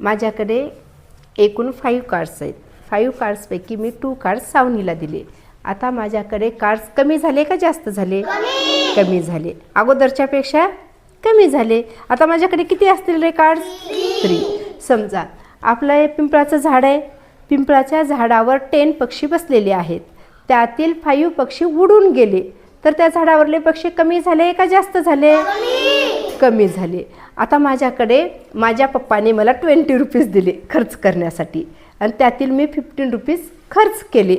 माझ्याकडे एकूण 5 कार्ड्स आहेत. 5 कार्ड्सपैकी मी 2 कार्ड्स सावनीला दिले. आता माझ्याकडे कार्ड्स कमी झाले का जास्त झाले? कमी झाले. अगोदरच्यापेक्षा कमी झाले. आता माझ्याकडे किती असतील रे कार्ड्स? 3. समजा आपलं हे पिंपळाचं झाड आहे. पिंपळाच्या झाडावर 10 पक्षी बसलेले आहेत. त्यातील 5 पक्षी उडून गेले. तर त्या झाडावरले पक्षी कमी झाले का जास्त झाले? कमी झाले. आता माझ्याकडे माझ्या पप्पाने मला 20 रुपीज दिले खर्च करण्यासाठी आणि त्यातील मी 15 रुपीज खर्च केले.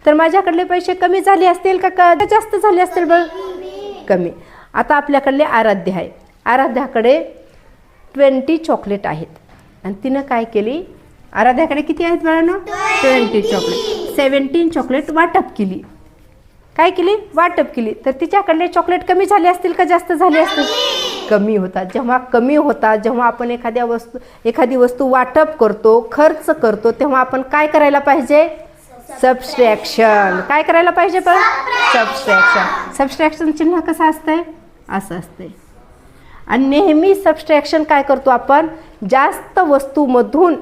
तर माझ्याकडले पैसे कमी झाले असतील का जास्त झाले असतील? बघ, कमी. आता आपल्याकडले आराध्य आहे. आराध्याकडे 20 चॉकलेट आहेत आणि तिनं काय केली? आराध्याकडे किती आहेत बाळांनो? 20 चॉकलेट. 17 चॉकलेट वाटप केली. काय केली? वाटप केली. तर तिच्याकडले चॉकलेट कमी झाले असतील का जास्त झाले असतील? कमी होतात. जेव्हा कमी होतात, जेव्हा आपण एखादी वस्तू वाटप करतो, खर्च करतो, तेव्हा आपण काय करायला पाहिजे? सबस्ट्रॅक्शन. काय करायला पाहिजे? पण सबस्ट्रॅक्शन. सबस्ट्रॅक्शन चिन्ह कसं असतंय? असं असतंय. आणि नेहमी सबस्ट्रॅक्शन काय करतो आपण? जास्त वस्तूमधून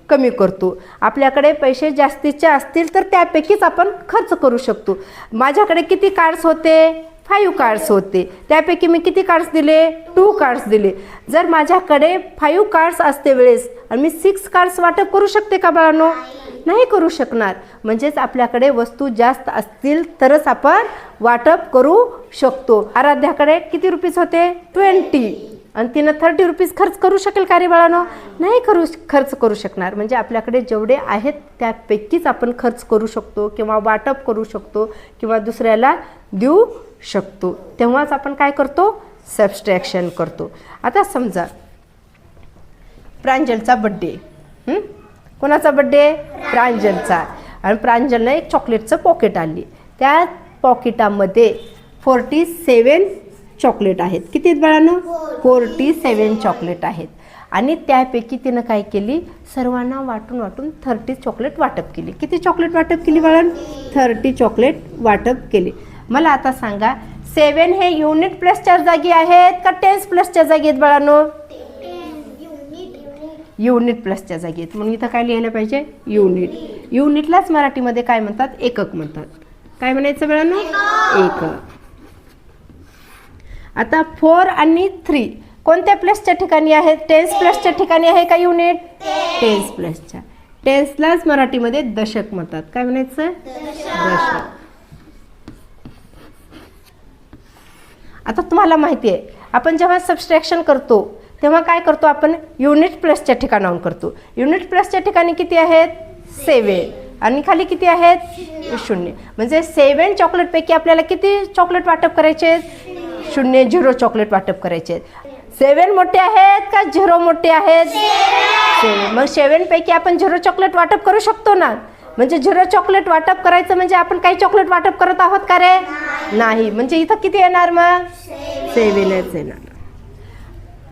कमी करतो. आपल्याकडे पैसे जास्तीचे असतील तर त्यापैकीच आपण खर्च करू शकतो. माझ्याकडे किती कार्ड्स होते? 5 कार्ड्स होते. त्यापैकी मी किती कार्ड्स दिले? 2 कार्ड्स दिले. जर माझ्याकडे 5 कार्ड्स असते वेळेस आणि मी 6 कार्ड्स वाटप करू शकते का बाळांनो? नाही करू शकणार. म्हणजेच आपल्याकडे वस्तू जास्त असतील तरच आपण वाटप करू शकतो. आराध्याकडे किती रुपीज होते? 20 आणि तिनं 30 रुपीज खर्च करू शकेल का रे बाळांनो? नाही खर्च करू शकणार. म्हणजे आपल्याकडे जेवढे आहेत त्यापैकीच आपण खर्च करू शकतो किंवा वाटप करू शकतो किंवा दुसऱ्याला देऊ शकतो. तेव्हाच आपण काय करतो? सबस्ट्रॅक्शन करतो. आता समजा प्रांजलचा बड्डे. कोणाचा बड्डे? प्रांजलचा. आणि प्रांजलनं एक चॉकलेटचं पॉकेट आणली. त्या पॉकेटामध्ये 47 चॉकलेट आहेत. किती आहेत बाळांनो? 47 चॉकलेट आहेत. आणि त्यापैकी तिनं काय केली? सर्वांना वाटून 30 चॉकलेट वाटप केली. किती चॉकलेट वाटप केली बाळांनो? 30 चॉकलेट वाटप केली. मला आता सांगा 7 हे युनिट प्लसच्या जागी आहेत का टेन्स प्लसच्या जागी आहेत बाळांनो? युनिट प्लसच्या जागी आहेत. म्हणून इथं काय लिहायला पाहिजे? युनिट. युनिटलाच मराठीमध्ये काय म्हणतात? एकक म्हणतात. काय म्हणायचं बाळांनो? एकक. आता 4 आणि 3 कोणत्या प्लसच्या ठिकाणी आहेत? टेन्स प्लसच्या ठिकाणी आहे का युनिट? टेन्स प्लसच्या. टेन्सलाच मराठीमध्ये दशक म्हणतात. काय म्हणायचं? दशक. आता तुम्हाला माहिती आहे आपण जेव्हा सबस्ट्रॅक्शन करतो तेव्हा काय करतो आपण? युनिट प्लसच्या ठिकाणाहून करतो. युनिट प्लसच्या ठिकाणी किती आहेत? 7 आणि खाली किती आहेत? 0. म्हणजे 7 चॉकलेटपैकी आपल्याला किती चॉकलेट वाटप करायचे? 0 चॉकलेट वाटप करायचे. 7 मोठे आहेत का 0 मोठे आहेत? 7. मग 7 पैकी आपण 0 चॉकलेट वाटप करू शकतो ना. म्हणजे 0 चॉकलेट वाटप करायचं म्हणजे आपण काही चॉकलेट वाटप करत आहोत का रे? नाही. म्हणजे इथं किती येणार? मग 7च येणार.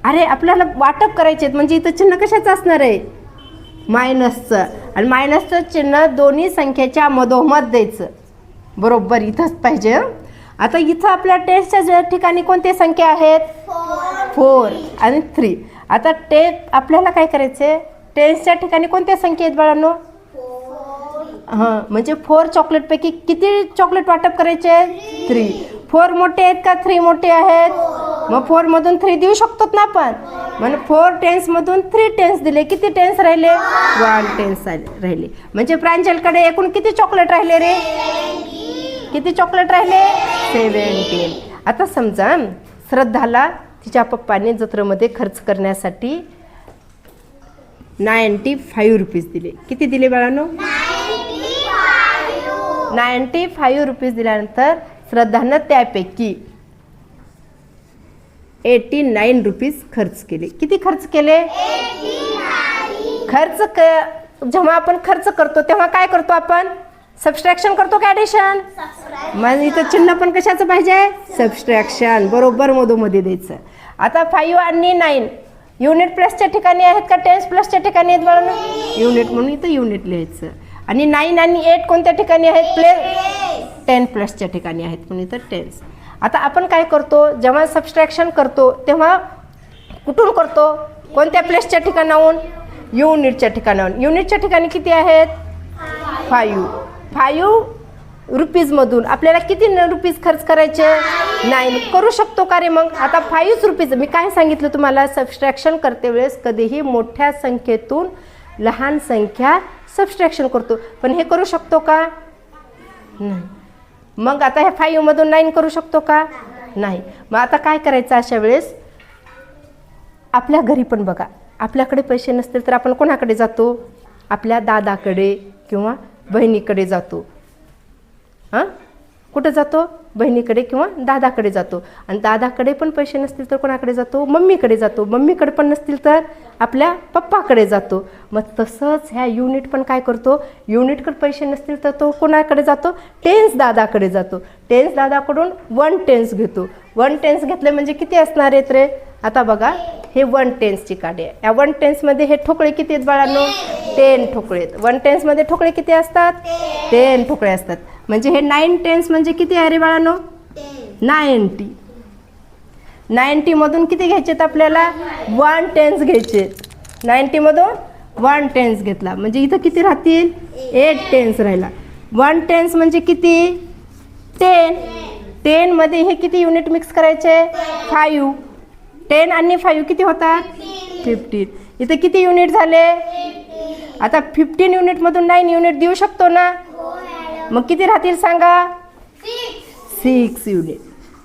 अरे आपल्याला वाटप करायचे म्हणजे इथं चिन्ह कशाचं असणार आहे? मायनसचं. आणि मायनसचं चिन्ह दोन्ही संख्येच्या मधोमध द्यायचं. बरोबर इथंच पाहिजे. आता इथं आपल्या टेन्सच्या ठिकाणी कोणत्या संख्या आहेत? 4 आणि 3. आता आपल्याला काय करायचं? टेन्सच्या ठिकाणी कोणत्या संख्या आहेत बाळांनो? म्हणजे 4 चॉकलेटपैकी किती चॉकलेट वाटप करायचे? 3. 4 मोठे आहेत का 3 मोठे आहेत? मग 4 मधून 3 देऊ शकतो ना आपण. म्हणजे 4 टेन्स मधून 3 टेन्स दिले. किती टेन्स राहिले? 1 टेन्स राहिले. म्हणजे प्रांजलकडे एकूण किती चॉकलेट राहिले रे? किती चॉकलेट राहिले? 17. आता समजा श्रद्धाला तिच्या पप्पाने जत्रेमध्ये खर्च करण्यासाठी 95 रुपीज दिले. किती दिले बाळांनो? 95 रुपीज दिल्यानंतर श्रद्धानं त्यापैकी 89 रुपीज खर्च केले. किती खर्च केले? जेव्हा आपण खर्च करतो तेव्हा काय करतो आपण? सबस्ट्रॅक्शन करतो का ॲडिशन? मग इथं चिन्ह पण कशाचं पाहिजे? सबस्ट्रॅक्शन. बरोबर मधोमध्ये द्यायचं. आता 5 आणि 9 युनिट प्लसच्या ठिकाणी आहेत का टेन्स प्लसच्या ठिकाणी आहेत बाळांनो? युनिट म्हणून इथं युनिट लिहायचं. आणि 9 आणि 8 कोणत्या ठिकाणी आहेत? 10 प्लसच्या ठिकाणी आहेत म्हणून इथं टेन्स. आता आपण काय करतो? जेव्हा सबस्ट्रॅक्शन करतो तेव्हा कुठून करतो? कोणत्या प्लसच्या ठिकाणाहून? युनिटच्या ठिकाणावर. युनिटच्या ठिकाणी किती आहेत? 5 रुपीजमधून आपल्याला किती रुपीज खर्च करायचे? 9. करू शकतो का रे मग? आता 5 रुपीज. मी काय सांगितलं तुम्हाला, सबस्ट्रॅक्शन करते वेळेस कधीही मोठ्या संख्येतून लहान संख्या सबस्ट्रॅक्शन करतो, पण हे करू शकतो का? नाही. मग आता हे 5 मधून 9 करू शकतो का? नाही. मग आता काय करायचं अशा वेळेस? आपल्या घरी पण बघा, आपल्याकडे पैसे नसतील तर आपण कोणाकडे जातो? आपल्या दादाकडे किंवा बहिणीकडे जातो. हां, कुठं जातो? बहिणीकडे किंवा दादाकडे जातो. आणि दादाकडे पण पैसे नसतील तर कोणाकडे जातो? मम्मीकडे जातो. मम्मीकडे पण नसतील तर आपल्या पप्पाकडे जातो. मग तसंच ह्या युनिट पण काय करतो? युनिटकडे पैसे नसतील तर तो कोणाकडे जातो? टेन्स दादाकडे जातो. टेन्स दादाकडून 1 टेन्स घेतो. 1 टेन्स घेतले म्हणजे किती असणार आहेत रे? आता बघा, हे 1 टेन्सची काडी आहे. या 1 टेन्समध्ये हे ठोकळे किती आहेत बाळांनो? 10 ठोकळे आहेत. 1 टेन्समध्ये ठोकळे किती असतात? 10 ठोकळे असतात. म्हणजे हे 9 टेन्स म्हणजे किती आहे रे बाळांनो? 90. 90 मधून किती घ्यायचेत आपल्याला? 1 टेन्स घ्यायचे. 90 मधून 1 टेन्स घेतला म्हणजे इथं किती राहतील? 8 टेन्स राहिला. 1 टेन्स म्हणजे किती? 10. 10 मध्ये हे किती युनिट मिक्स करायचे? 5. 10 आणि 5 किती होतात? 15. इथं किती युनिट झाले? आता 15 युनिट मधून 9 युनिट देऊ शकतो ना? मग किती राहतील सांगा? 6 युनिट.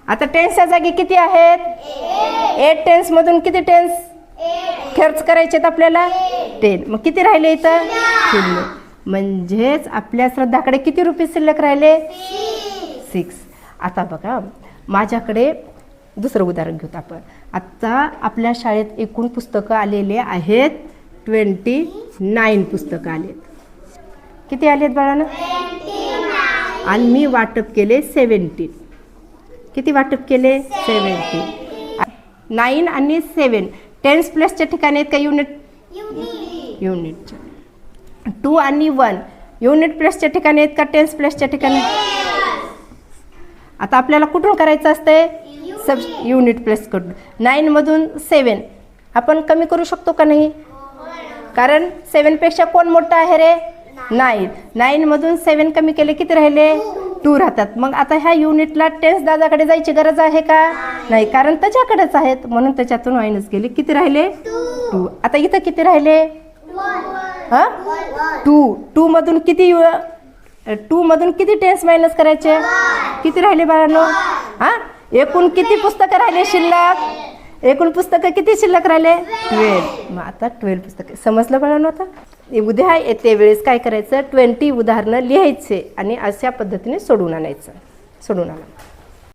आता टेन्सच्या जागी किती आहेत? 8 टेन्स मधून किती टेन्स खर्च करायचे आपल्याला? 10. मग किती राहिले इथं? 0. म्हणजेच आपल्या श्रद्धाकडे किती रुपये शिल्लक राहिले? 6. आता बघा, माझ्याकडे दुसरं उदाहरण घेऊ आपण. आता आपल्या शाळेत एकूण पुस्तकं आलेले आहेत 29 पुस्तकं आलेत. किती आलेत बाळांनो? आणि मी वाटप केले 17. किती वाटप केले? 17. 9 आणि 7 टेन्स प्लसच्या ठिकाणी आहेत का युनिट? युनिटच्या. 2 आणि 1 युनिट प्लसच्या ठिकाणी आहेत का टेन्स प्लसच्या ठिकाणी? आता आपल्याला कुठून करायचं असतंय? सब युनिट प्लस कडून. 9 मधून 7 आपण कमी करू शकतो का नाही? कारण 7 पेक्षा कोण मोठा आहे रे? 9. 9 मधून 7 कमी केले किती राहिले? 2 राहतात. मग आता ह्या युनिटला टेन्स दादाकडे जायची गरज आहे का? नाही, कारण त्याच्याकडेच आहेत म्हणून त्याच्यातून मायनस केले. किती राहिले? 2. आता इथं किती राहिले? 2 मधून किती 2 मधून किती टेन्स मायनस करायचे? किती राहिले बाळांनो? हां, एकूण किती पुस्तकं राहिले शिल्लक? एकूण पुस्तकं किती शिल्लक राहिले? 12. मग आता 12 पुस्तकं. समजलं बाळांनो? आता उद्या येते वेळेस काय करायचं? 20 उदाहरणं लिहायचे आणि अशा पद्धतीने सोडवून आणायचं. सोडवून आणा.